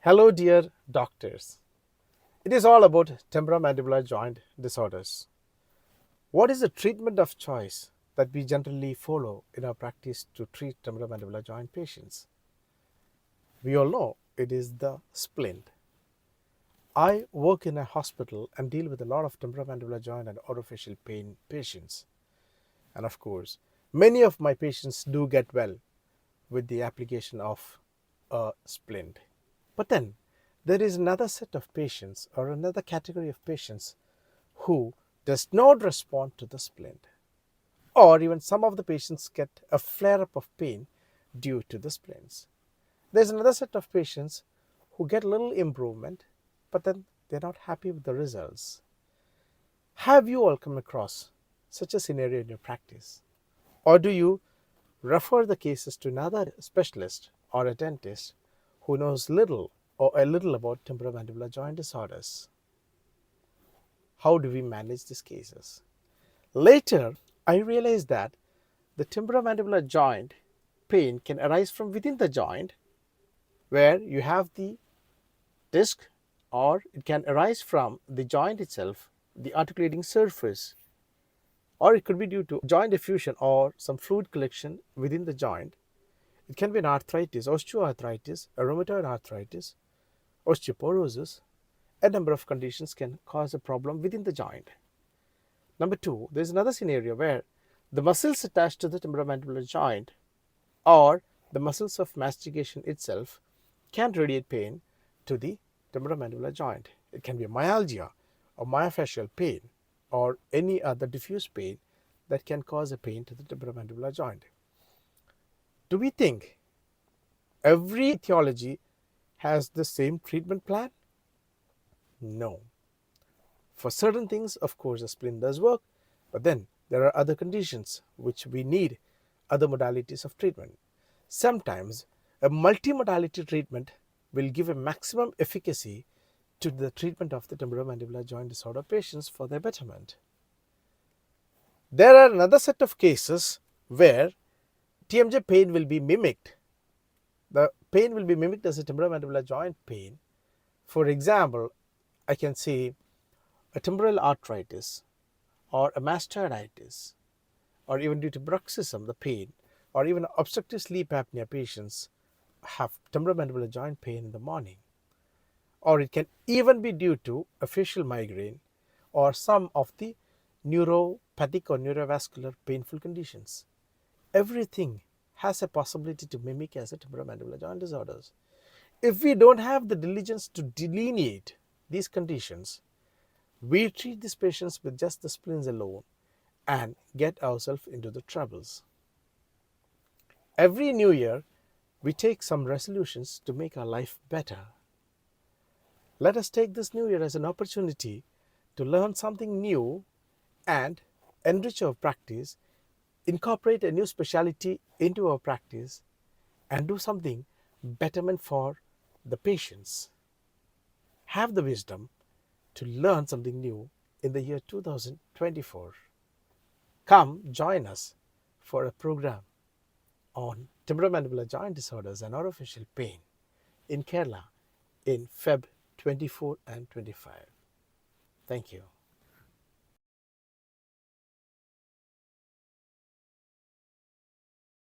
Hello, dear doctors. It is all about temporomandibular joint disorders. What is the treatment of choice that we generally follow in our practice to treat temporomandibular joint patients? We all know it is the splint. I work in a hospital and deal with a lot of temporomandibular joint and orofacial pain patients. And of course, many of my patients do get well with the application of a splint. But then there is another set of patients or another category of patients who does not respond to the splint, or even some of the patients get a flare up of pain due to the splints. There's another set of patients who get a little improvement, but then they're not happy with the results. Have you all come across such a scenario in your practice? Or do you refer the cases to another specialist or a dentist who knows little or a little about temporomandibular joint disorders? How do we manage these cases? Later, I realized that the temporomandibular joint pain can arise from within the joint, where you have the disc, or it can arise from the joint itself, the articulating surface, or it could be due to joint effusion or some fluid collection within the joint. It can be an arthritis, osteoarthritis, a rheumatoid arthritis, osteoporosis. A number of conditions can cause a problem within the joint. Number two, there's another scenario where the muscles attached to the temporomandibular joint or the muscles of mastication itself can radiate pain to the temporomandibular joint. It can be myalgia or myofascial pain or any other diffuse pain that can cause a pain to the temporomandibular joint. Do we think every etiology has the same treatment plan? No. For certain things, of course, a splint does work, but then there are other conditions which we need other modalities of treatment. Sometimes a multimodality treatment will give a maximum efficacy to the treatment of the temporomandibular joint disorder patients for their betterment. There are another set of cases where TMJ pain will be mimicked. The pain will be mimicked as a temporomandibular joint pain. For example, I can say a temporal arthritis or a mastoiditis, or even due to bruxism, the pain, or even obstructive sleep apnea patients have temporomandibular joint pain in the morning. Or it can even be due to a facial migraine or some of the neuropathic or neurovascular painful conditions. Everything has a possibility to mimic as a temporomandibular joint disorders. If we don't have the diligence to delineate these conditions, we treat these patients with just the splints alone and get ourselves into the troubles. Every new year, we take some resolutions to make our life better. Let us take this new year as an opportunity to learn something new and enrich our practice, incorporate a new specialty into our practice, and do something betterment for the patients. Have the wisdom to learn something new in the year 2024. Come join us for a program on temporomandibular joint disorders and orofacial pain in Kerala in Feb 24 and 25. Thank you.